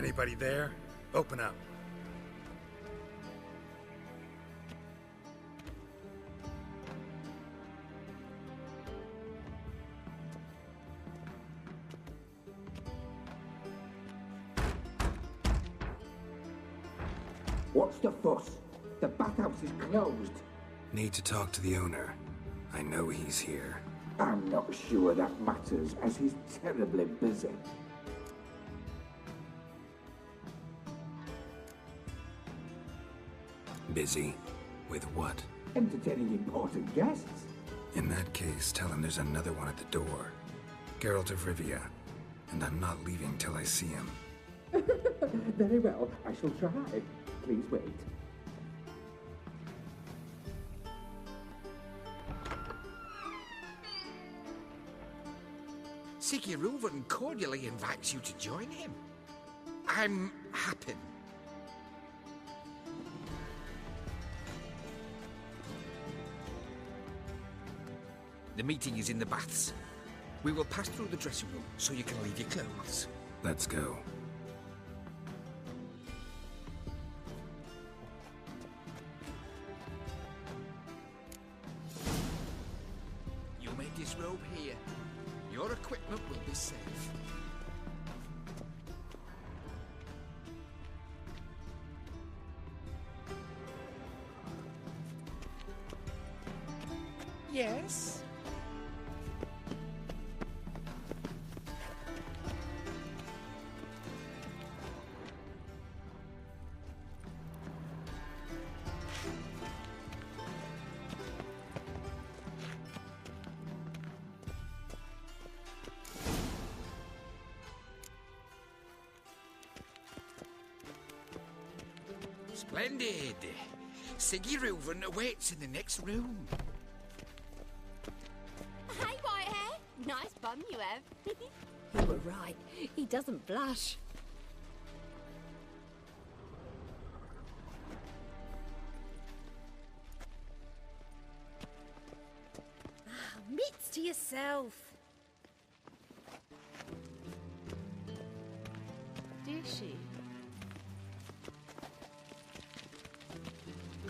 Anybody there? Open up. What's the fuss? The bathhouse is closed. Need to talk to the owner. I know he's here. I'm not sure that matters, as he's terribly busy. Busy? With what? Entertaining important guests. In that case, tell him there's another one at the door. Geralt of Rivia. And I'm not leaving till I see him. Very well, I shall try. Please wait. Sigurd cordially invites you to join him. I'm happy. The meeting is in the baths. We will pass through the dressing room so you can leave your clothes. Let's go. You may disrobe here. Your equipment will be safe. Yes? Splendid! Sigurd awaits in the next room. Hey, Whitehair. Nice bum you have. You were right. He doesn't blush. Mitts to yourself. Did she?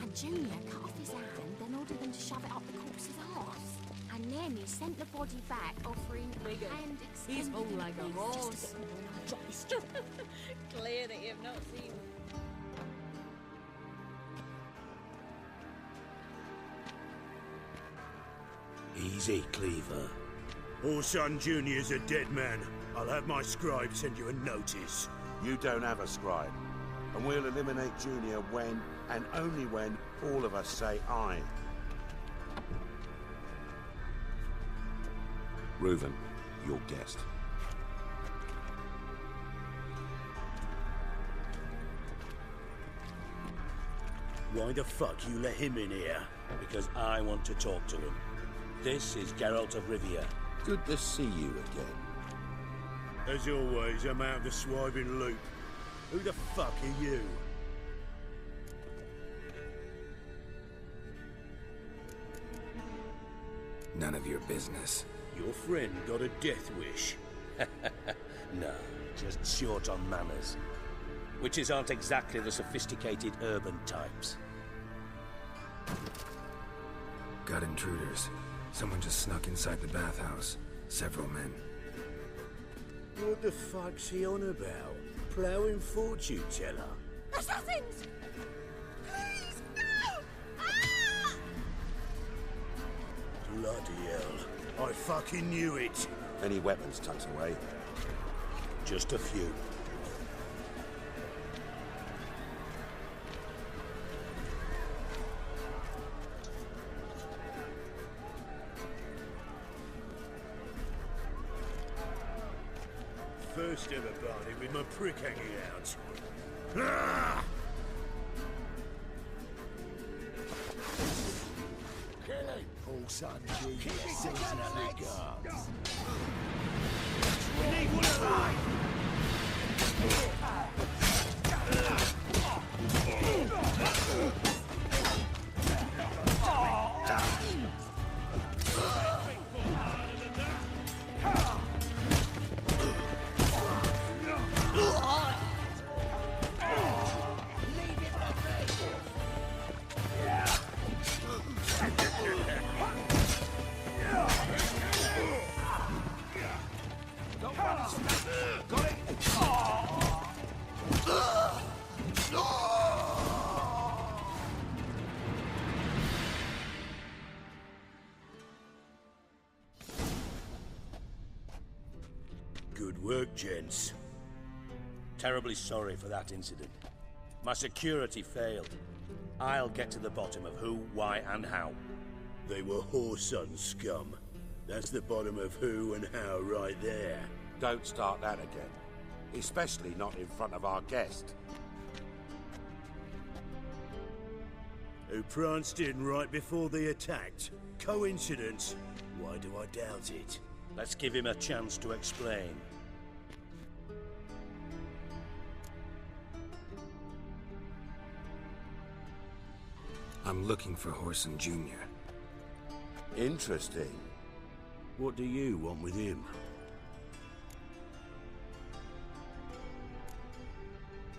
And Junior cut off his hand, then ordered them to shove it up the corpse's arse. And then he sent the body back, offering hand extended. He's all like a horse. Drop this. Clear that you have not seen. Easy, Cleaver. Orson Jr.'s a dead man. I'll have my scribe send you a notice. You don't have a scribe. And we'll eliminate Junior when, and only when, all of us say aye. Reuven, your guest. Why the fuck you let him in here? Because I want to talk to him. This is Geralt of Rivia. Good to see you again. As always, I'm out of the swiving loop. Who the fuck are you? None of your business. Your friend got a death wish. No, just short on manners. Witches aren't exactly the sophisticated urban types. Got intruders. Someone just snuck inside the bathhouse. Several men. What the fuck's he on about? Ploughing fortune teller? Assassins! Please, no! Ah! Bloody hell. I fucking knew it. Any weapons tucked away? Just a few. First ever party with my prick hanging out. Ah! All son, Julius sends his regards. Need one of mine! Good work, gents. Terribly sorry for that incident. My security failed. I'll get to the bottom of who, why, and how. They were whoreson scum. That's the bottom of who and how right there. Don't start that again. Especially not in front of our guest. Who pranced in right before they attacked. Coincidence? Why do I doubt it? Let's give him a chance to explain. I'm looking for Whoreson Jr. Interesting. What do you want with him?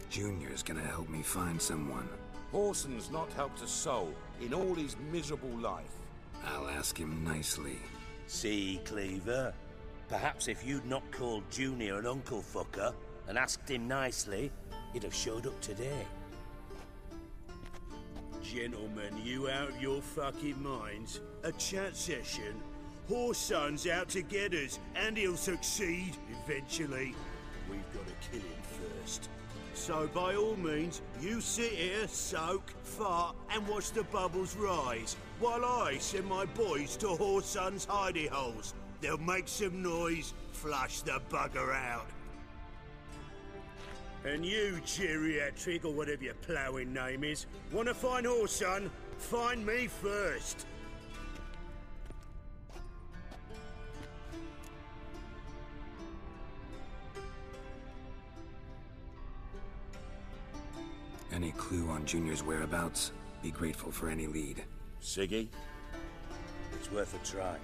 Junior's gonna help me find someone. Whoreson's not helped a soul in all his miserable life. I'll ask him nicely. See, Cleaver? Perhaps if you'd not called Junior an uncle fucker and asked him nicely, he'd have showed up today. Gentlemen, you out of your fucking minds? A chat session? Whoreson's out to get us, and he'll succeed eventually. We've got to kill him first. So by all means, you sit here, soak, fart, and watch the bubbles rise, while I send my boys to Whoreson's hidey holes. They'll make some noise, flush the bugger out. And you, geriatric, or whatever your ploughing name is, want to find Whoreson? Find me first. Any clue on Junior's whereabouts? Be grateful for any lead. Siggy? It's worth a try.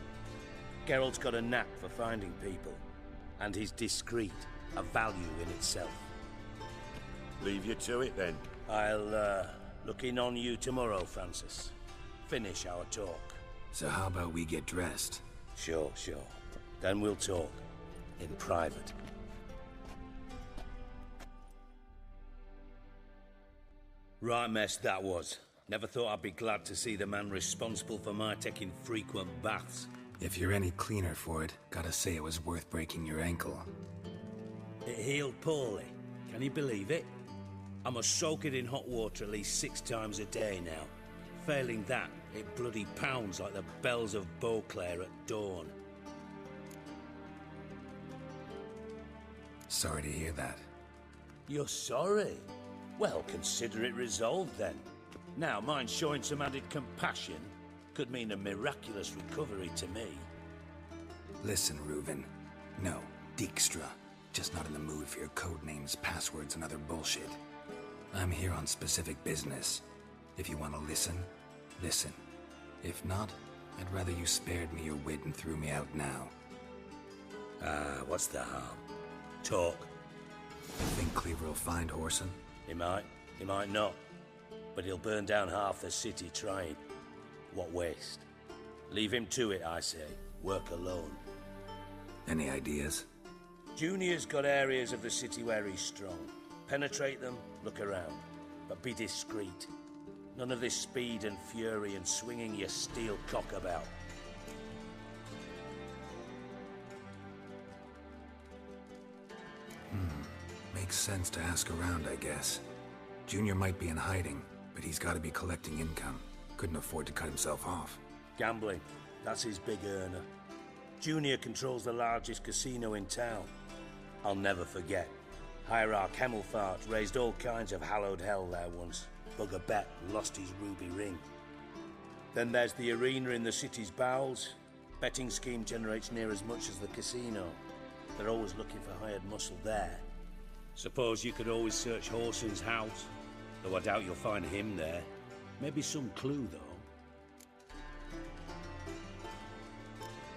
Geralt's got a knack for finding people, and he's discreet, a value in itself. Leave you to it then. I'll look in on you tomorrow, Francis. Finish our talk. So how about we get dressed? Sure. Then we'll talk. In private. Right mess that was. Never thought I'd be glad to see the man responsible for my taking frequent baths. If you're any cleaner for it, gotta say it was worth breaking your ankle. It healed poorly. Can you believe it? I must soak it in hot water at least 6 times a day now. Failing that, it bloody pounds like the bells of Beauclair at dawn. Sorry to hear that. You're sorry? Well, consider it resolved then. Now, mine showing some added compassion could mean a miraculous recovery to me. Listen, Reuven. No, Dijkstra. Just not in the mood for your code names, passwords, and other bullshit. I'm here on specific business. If you want to listen, listen. If not, I'd rather you spared me your wit and threw me out now. What's the harm? Talk. You think Cleaver will find Whoreson? He might not. But he'll burn down half the city trying. What waste? Leave him to it, I say. Work alone. Any ideas? Junior's got areas of the city where he's strong. Penetrate them, look around. But be discreet. None of this speed and fury and swinging your steel cock about. Makes sense to ask around, I guess. Junior might be in hiding, but he's got to be collecting income. Couldn't afford to cut himself off. Gambling. That's his big earner. Junior controls the largest casino in town. I'll never forget. Hierarch Hemmelfart raised all kinds of hallowed hell there once. Bugger bet lost his ruby ring. Then there's the arena in the city's bowels. Betting scheme generates near as much as the casino. They're always looking for hired muscle there. Suppose you could always search Whoreson's house. Though I doubt you'll find him there. Maybe some clue, though.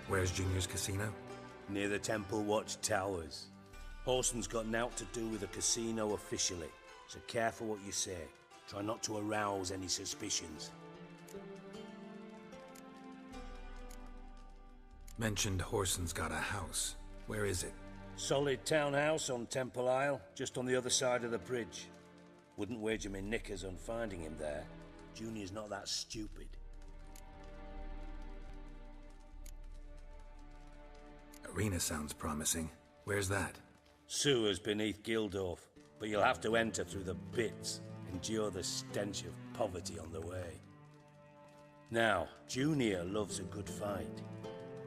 Where's Junior's casino? Near the Temple Watch Towers. Whoreson's got naught to do with the casino officially, so careful what you say. Try not to arouse any suspicions. Mentioned Whoreson's got a house. Where is it? Solid townhouse on Temple Isle, just on the other side of the bridge. Wouldn't wager me knickers on finding him there. Junior's not that stupid. Arena sounds promising. Where's that? Sewers beneath Gildorf, but you'll have to enter through the bits, endure the stench of poverty on the way. Now, Junior loves a good fight.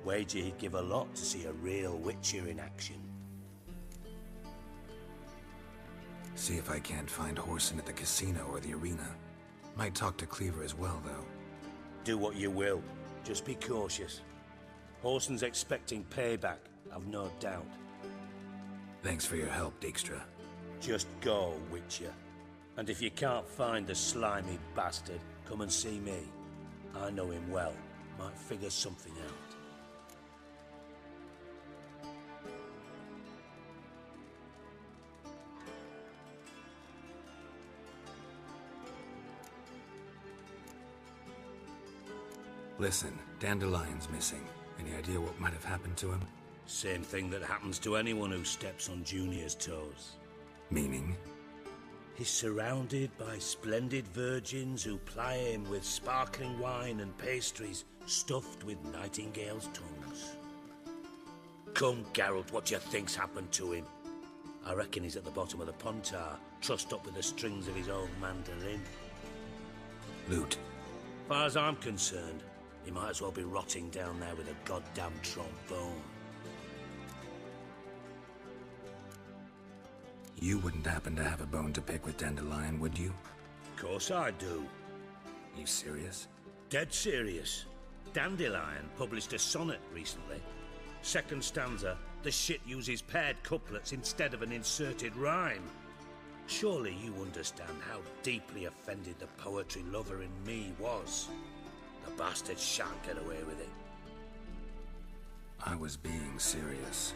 Wager he'd give a lot to see a real Witcher in action. See if I can't find Horson at the casino or the arena. Might talk to Cleaver as well, though. Do what you will. Just be cautious. Horson's expecting payback, I've no doubt. Thanks for your help, Dijkstra. Just go, Witcher. And if you can't find the slimy bastard, come and see me. I know him well. Might figure something out. Listen, Dandelion's missing. Any idea what might have happened to him? Same thing that happens to anyone who steps on Junior's toes. Meaning? He's surrounded by splendid virgins who ply him with sparkling wine and pastries stuffed with nightingales' tongues. Come, Geralt, what do you think's happened to him? I reckon he's at the bottom of the Pontar, trussed up with the strings of his own mandolin. Loot. Far as I'm concerned, he might as well be rotting down there with a goddamn trombone. You wouldn't happen to have a bone to pick with Dandelion, would you? Of course I do. You serious? Dead serious. Dandelion published a sonnet recently. Second stanza, the shit uses paired couplets instead of an inserted rhyme. Surely you understand how deeply offended the poetry lover in me was. The bastard shan't get away with it. I was being serious.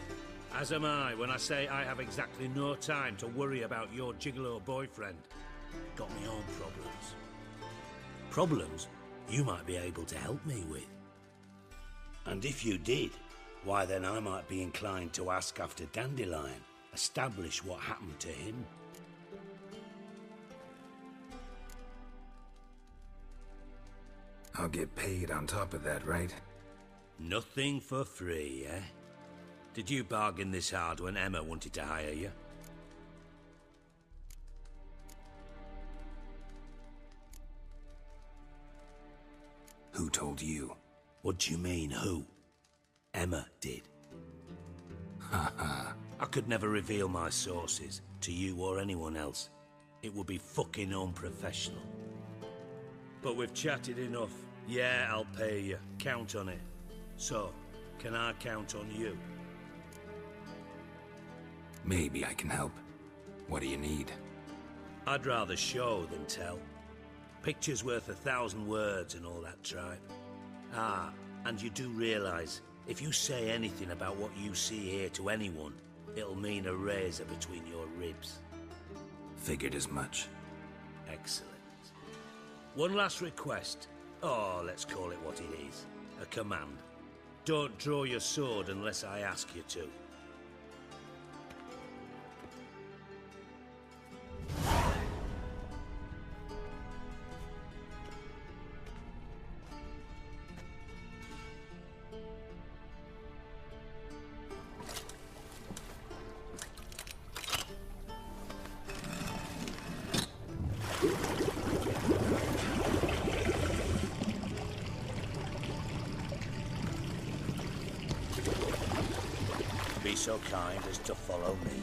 As am I when I say I have exactly no time to worry about your gigolo boyfriend. Got me own problems. Problems you might be able to help me with. And if you did, why then I might be inclined to ask after Dandelion, establish what happened to him. I'll get paid on top of that, right? Nothing for free, eh? Did you bargain this hard when Emma wanted to hire you? Who told you? What do you mean, who? Emma did. Haha. I could never reveal my sources to you or anyone else. It would be fucking unprofessional. But we've chatted enough. Yeah, I'll pay you. Count on it. So, can I count on you? Maybe I can help. What do you need? I'd rather show than tell. Picture's worth 1,000 words and all that tripe. Ah, and you do realize, if you say anything about what you see here to anyone, it'll mean a razor between your ribs. Figured as much. Excellent. One last request. Oh, let's call it what it is. A command. Don't draw your sword unless I ask you to. Be so kind as to follow me.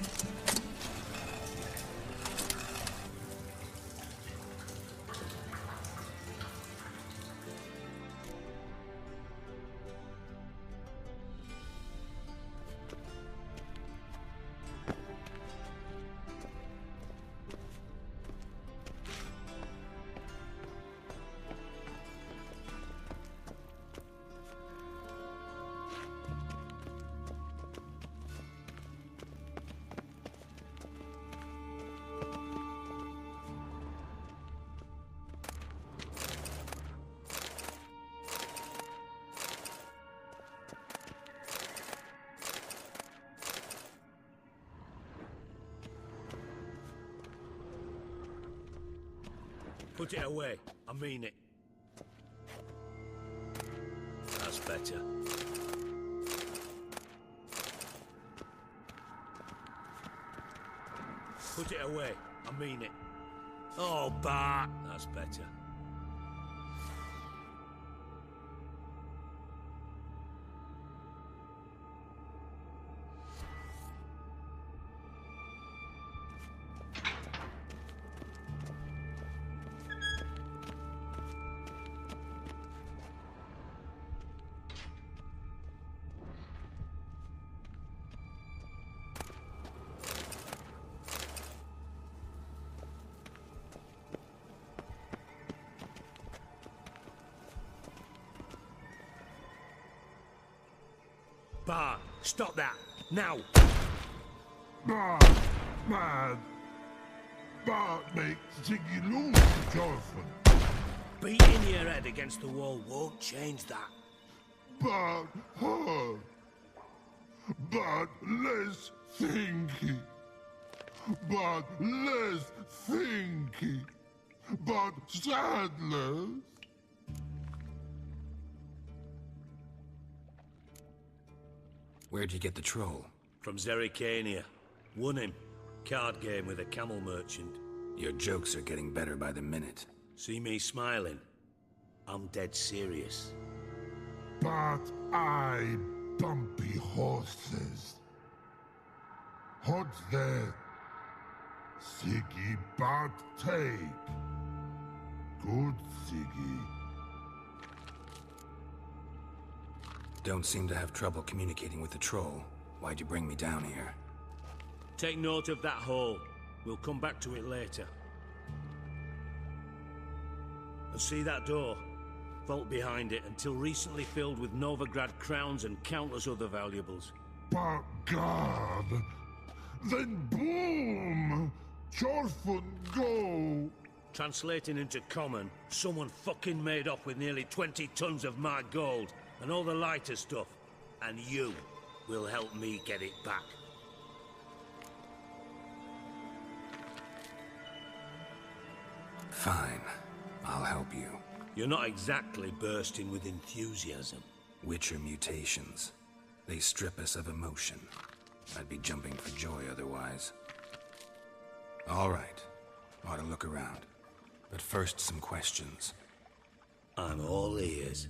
Put it away. I mean it. That's better. Put it away. I mean it. Oh, Bart. That's better. Bart, stop that! Now! Bart, man. Bart makes Ziggy lose to Jonathan. Beating your head against the wall won't change that. Bart hurt. Bart less thinky. Bart less thinky. Bart sadless. Where'd you get the troll? From Zerrikania. Won him. Card game with a camel merchant. Your jokes are getting better by the minute. See me smiling? I'm dead serious. But I bumpy horses. What's there? Siggy but take. Good Siggy. Don't seem to have trouble communicating with the troll. Why'd you bring me down here? Take note of that hole. We'll come back to it later. And see that door? Vault behind it, until recently filled with Novigrad crowns and countless other valuables. But God, then boom! Chorfun go! Translating into common, someone fucking made off with nearly 20 tons of my gold, and all the lighter stuff. And you will help me get it back. Fine. I'll help you. You're not exactly bursting with enthusiasm. Witcher mutations. They strip us of emotion. I'd be jumping for joy otherwise. All right. Ought to look around. But first, some questions. I'm all ears.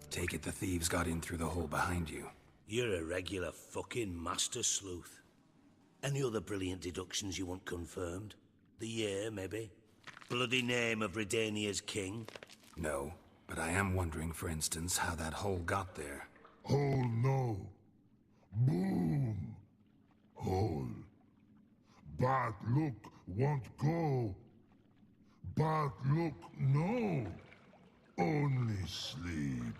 Take it the thieves got in through the hole behind you. You're a regular fucking master sleuth. Any other brilliant deductions you want confirmed? The year, maybe? Bloody name of Redania's king? No, but I am wondering, for instance, how that hole got there. Hole no. Boom. Hole. But look, won't go. But look, no. Only sleep.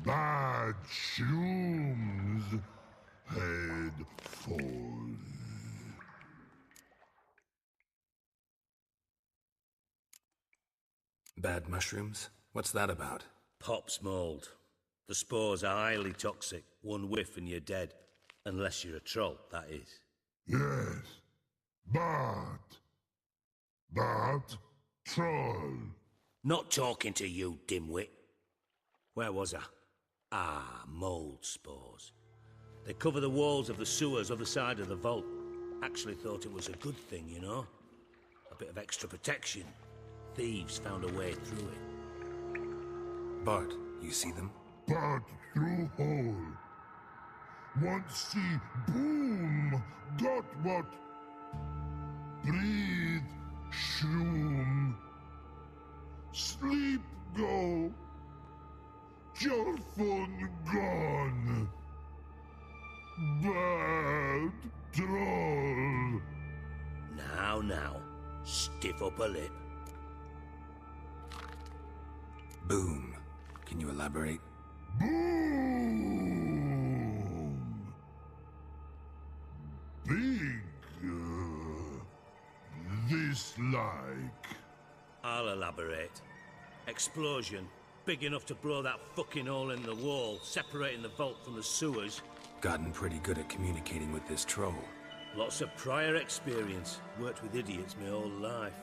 Bad shrooms. Head falls. Bad mushrooms? What's that about? Pop's mold. The spores are highly toxic. One whiff and you're dead. Unless you're a troll, that is. Yes. But troll. Not talking to you, dimwit. Where was I? Ah, mold spores. They cover the walls of the sewers other side of the vault. Actually thought it was a good thing, you know? A bit of extra protection. Thieves found a way through it. Bart, you see them? But through hole. Want see boom. Got what? Breathe. Shroom. Sleep go. Your phone gone. Bad troll. Now, stiff upper lip. Boom. Can you elaborate? Boom. Big. This like. I'll elaborate. Explosion. Big enough to blow that fucking hole in the wall, separating the vault from the sewers. Gotten pretty good at communicating with this troll. Lots of prior experience. Worked with idiots my whole life.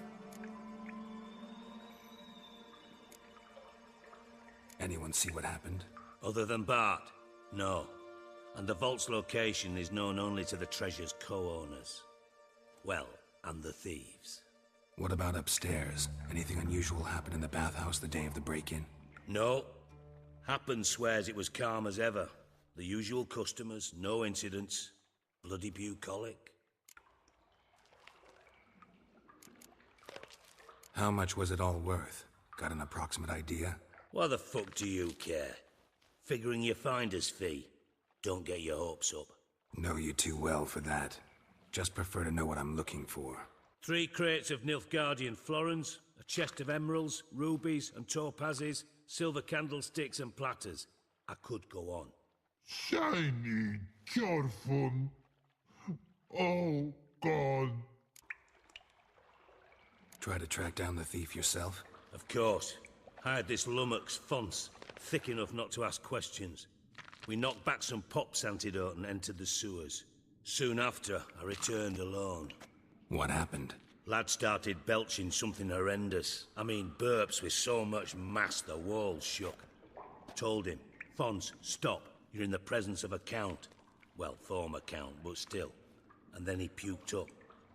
Anyone see what happened? Other than Bart? No. And the vault's location is known only to the treasure's co-owners. Well, and the thieves. What about upstairs? Anything unusual happen in the bathhouse the day of the break-in? No. Happen swears it was calm as ever. The usual customers, no incidents. Bloody bucolic. How much was it all worth? Got an approximate idea? Why the fuck do you care? Figuring your finder's fee. Don't get your hopes up. Know you too well for that. Just prefer to know what I'm looking for. 3 crates of Nilfgaardian florins, a chest of emeralds, rubies and topazes, silver candlesticks and platters. I could go on. Shiny, careful. Oh, God. Try to track down the thief yourself? Of course. Hired this lummox, Fons, thick enough not to ask questions. We knocked back some pops antidote and entered the sewers. Soon after, I returned alone. What happened? Lad started belching something horrendous. I mean, burps with so much mass the walls shook. Told him, Fons, stop. You're in the presence of a count. Well, former count, but still. And then he puked up.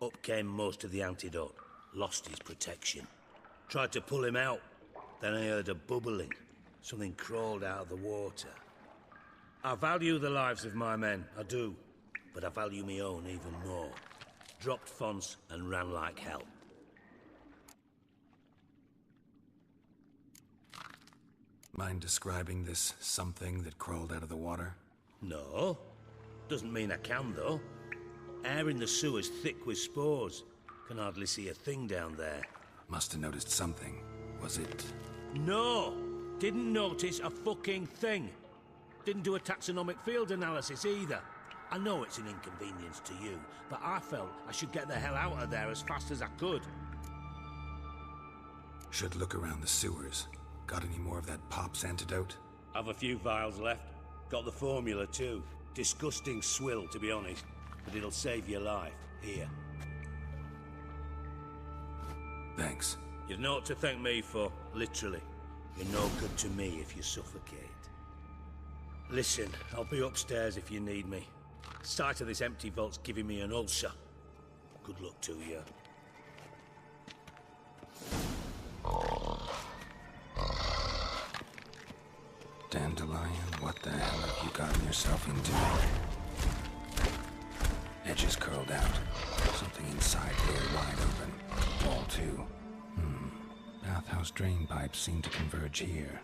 Up came most of the antidote. Lost his protection. Tried to pull him out. Then I heard a bubbling. Something crawled out of the water. I value the lives of my men, I do. But I value my own even more. Dropped Fons and ran like hell. Mind describing this something that crawled out of the water? No. Doesn't mean I can, though. Air in the sewer's thick with spores. Can hardly see a thing down there. Must have noticed something. Was it... No! Didn't notice a fucking thing. Didn't do a taxonomic field analysis either. I know it's an inconvenience to you, but I felt I should get the hell out of there as fast as I could. Should look around the sewers. Got any more of that pop's antidote? Have a few vials left. Got the formula too. Disgusting swill, to be honest, but it'll save your life. Here. Thanks. You've naught to thank me for, literally. You're no good to me if you suffocate. Listen, I'll be upstairs if you need me. Sight of this empty vault's giving me an ulcer. Good luck to you. Dandelion, what the hell have you gotten yourself into? Edges curled out. Something inside very wide open. Wall too. Bathhouse drain pipes seem to converge here.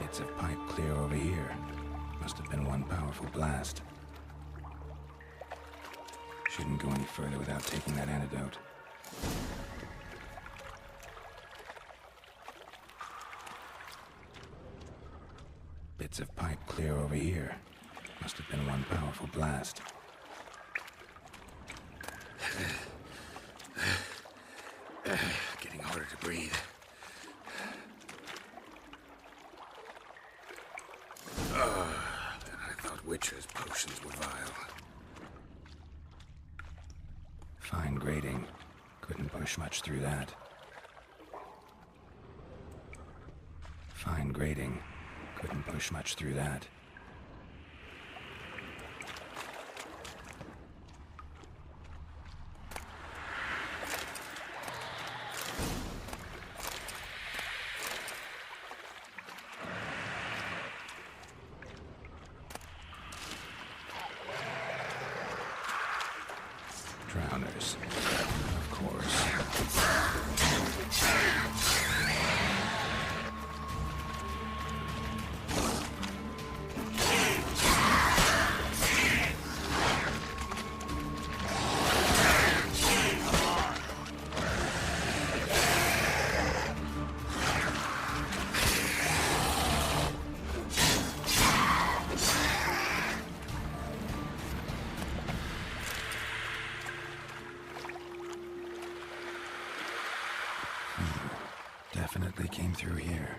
Bits of pipe clear over here. Must have been one powerful blast. Shouldn't go any further without taking that antidote. Bits of pipe clear over here. Must have been one powerful blast. Getting harder to breathe. I thought Witcher's potions were vile. Fine grading. Couldn't push much through that. Fine grading. Couldn't push much through that. Drowners. Of course. they came through here.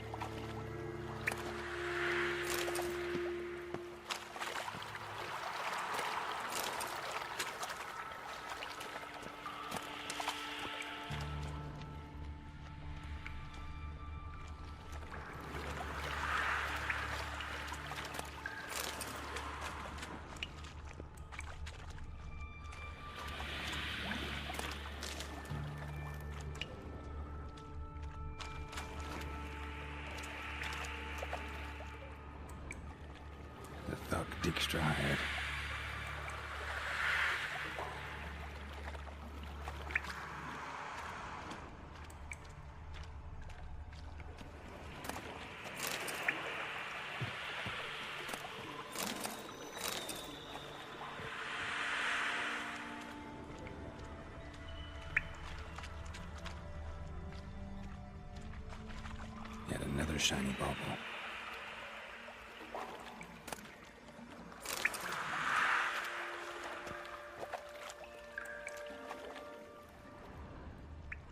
The thug Dijkstra hired. Yet another shiny bauble.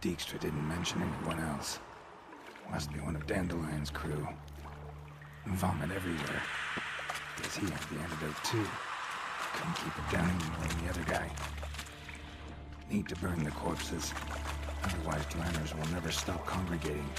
Dijkstra didn't mention anyone else. Must be one of Dandelion's crew. Vomit everywhere. Does he have the antidote too? Couldn't keep it down any more than the other guy. Need to burn the corpses. Otherwise, planners will never stop congregating.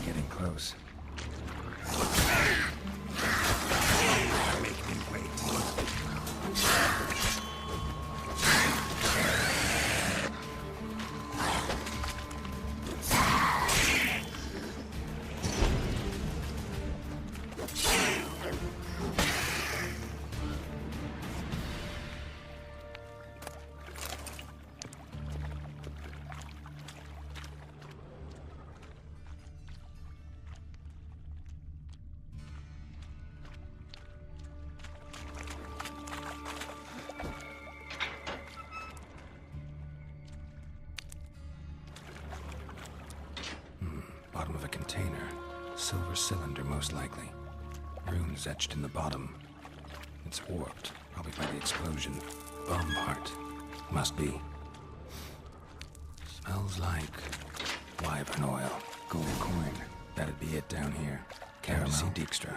Getting close. Make me wait. Bottom of a container. Silver cylinder, most likely. Runes etched in the bottom. It's warped, probably by the explosion. Bomb part. Must be. Smells like wyvern oil. Gold coin. That'd be it down here. Caramel. See Dijkstra.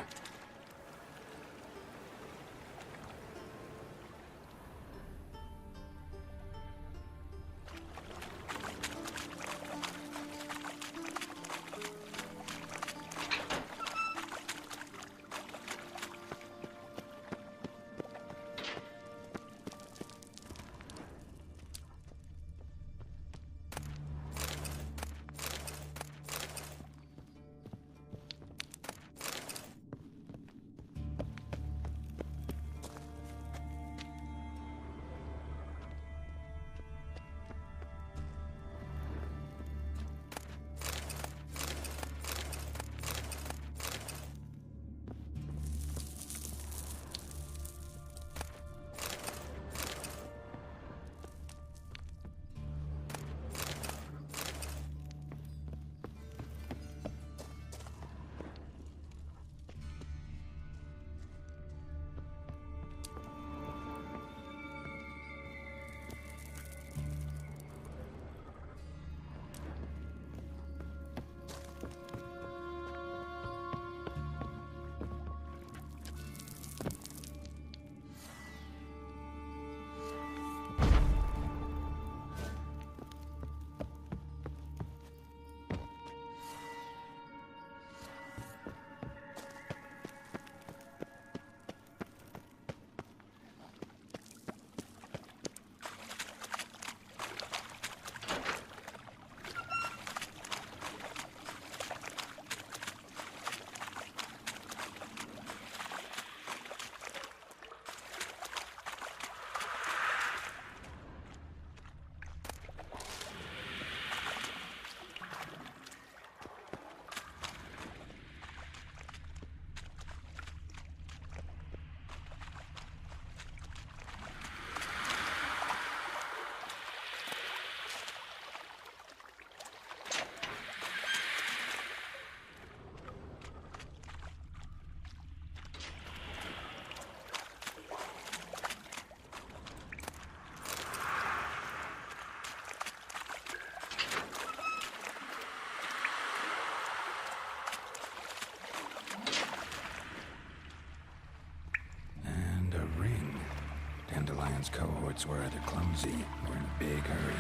Dandelion's cohorts were either clumsy or in a big hurry.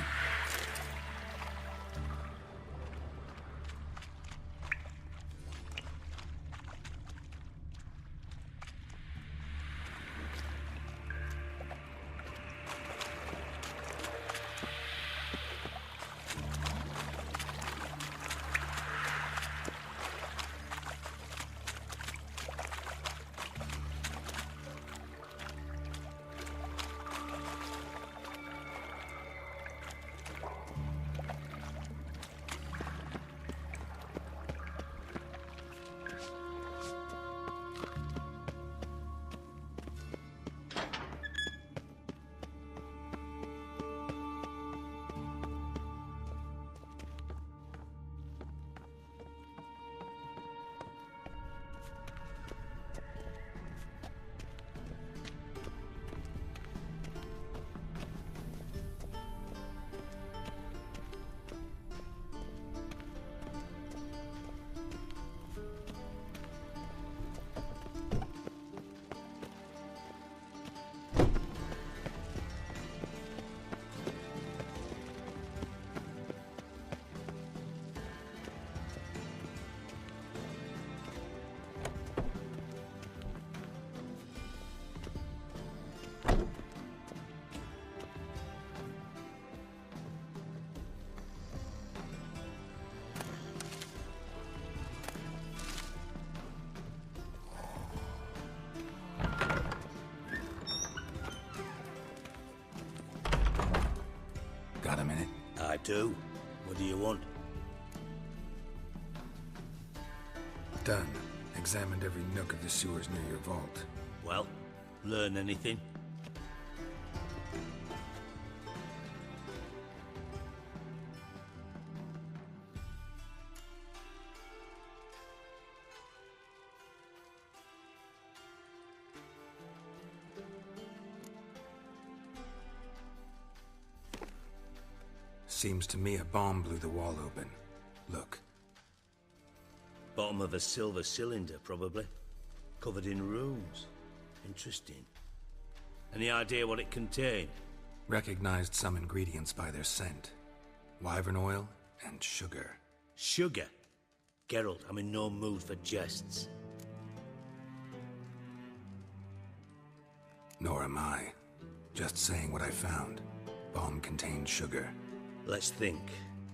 Got a minute? I do. What do you want? Done. Examined every nook of the sewers near your vault. Well, learn anything? Seems to me a bomb blew the wall open. Look. Bottom of a silver cylinder, probably. Covered in runes. Interesting. Any idea what it contained? Recognized some ingredients by their scent. Wyvern oil and sugar. Sugar? Geralt, I'm in no mood for jests. Nor am I. Just saying what I found. Bomb contained sugar. Let's think.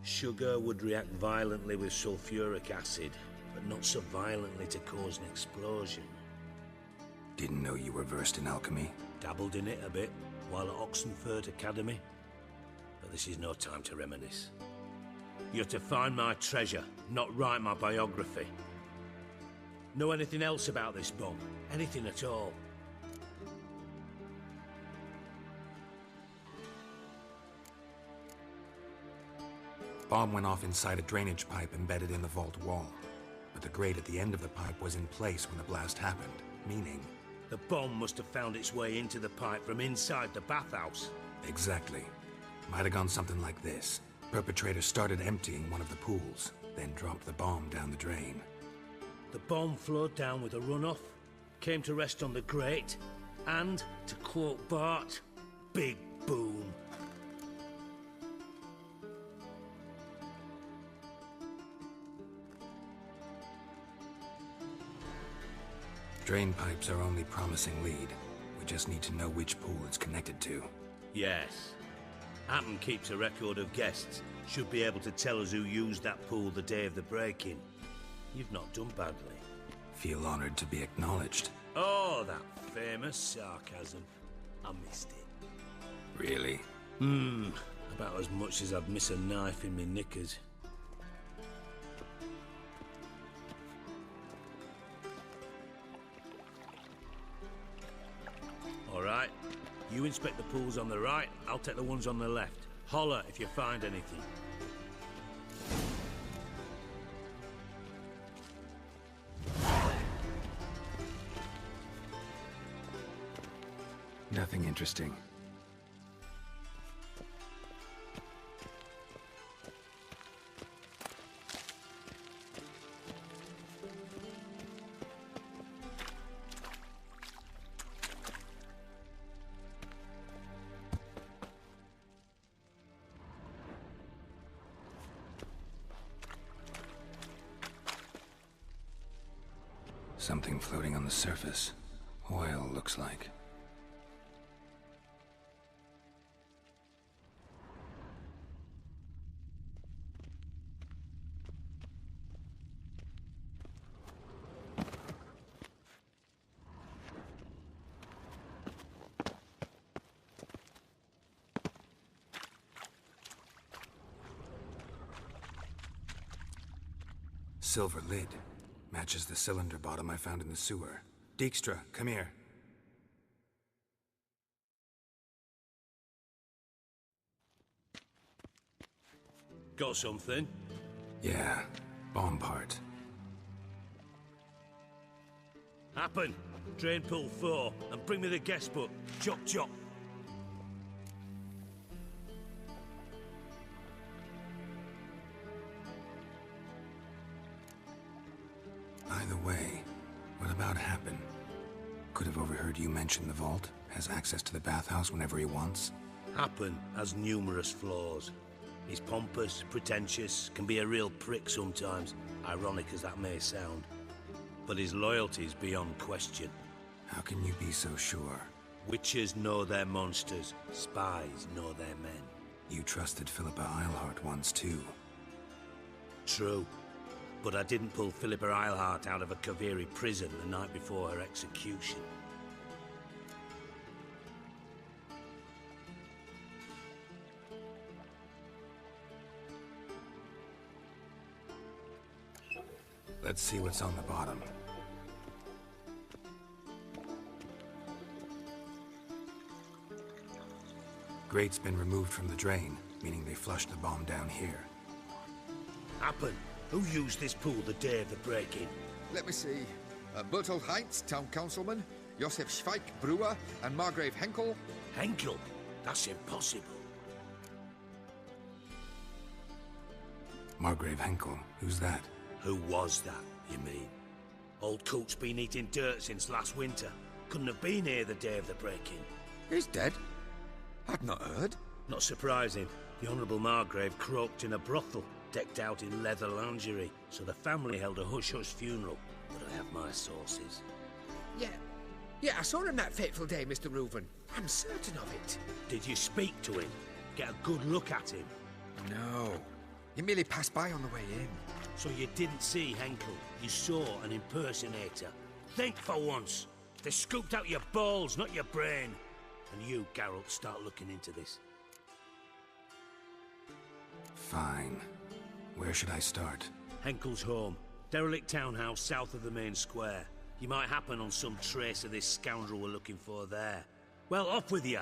Sugar would react violently with sulfuric acid, but not so violently to cause an explosion. Didn't know you were versed in alchemy. Dabbled in it a bit, while at Oxenford Academy. But this is no time to reminisce. You're to find my treasure, not write my biography. Know anything else about this bomb? Anything at all? Bomb went off inside a drainage pipe embedded in the vault wall. But the grate at the end of the pipe was in place when the blast happened, meaning... The bomb must have found its way into the pipe from inside the bathhouse. Exactly. Might have gone something like this. Perpetrator started emptying one of the pools, then dropped the bomb down the drain. The bomb flowed down with a runoff, came to rest on the grate, and, to quote Bart, big boom. Drain pipes are only promising lead. We just need to know which pool it's connected to. Yes. Hatton keeps a record of guests. Should be able to tell us who used that pool the day of the break-in. You've not done badly. Feel honored to be acknowledged. Oh, that famous sarcasm. I missed it. Really? About as much as I'd miss a knife in me knickers. All right. You inspect the pools on the right, I'll take the ones on the left. Holler if you find anything. Nothing interesting. Something floating on the surface. Oil, looks like. Silver lid. Matches the cylinder bottom I found in the sewer. Dijkstra, come here. Got something? Yeah, bomb part. Happen. Drain pool 4, and bring me the guest book. Chop chop. Either way, what about Happen? Could have overheard you mention the vault. Has access to the bathhouse whenever he wants. Happen has numerous flaws. He's pompous, pretentious, can be a real prick sometimes, ironic as that may sound. But his loyalty's beyond question. How can you be so sure? Witches know their monsters, spies know their men. You trusted Philippa Eilhart once too. True. But I didn't pull Philippa Eilhart out of a Kaviri prison the night before her execution. Let's see what's on the bottom. Grate's been removed from the drain, meaning they flushed the bomb down here. Happen. Who used this pool the day of the break-in? Let me see. Bertolt Heinz, town councilman, Josef Schweik, brewer, and Margrave Henkel. Henkel? That's impossible. Margrave Henkel? Who's that? Who was that, you mean? Old Coot's been eating dirt since last winter. Couldn't have been here the day of the break-in. He's dead? I'd not heard. Not surprising. The Honourable Margrave croaked in a brothel, decked out in leather lingerie, so the family held a hush-hush funeral. But I have my sources. Yeah, I saw him that fateful day, Mr. Reuven. I'm certain of it. Did you speak to him? Get a good look at him? No. He merely passed by on the way in. So you didn't see Henkel? You saw an impersonator? Think for once. They scooped out your balls, not your brain. And you, Geralt, start looking into this. Fine. Where should I start? Henkel's home. Derelict townhouse south of the main square. You might happen on some trace of this scoundrel we're looking for there. Well, off with you.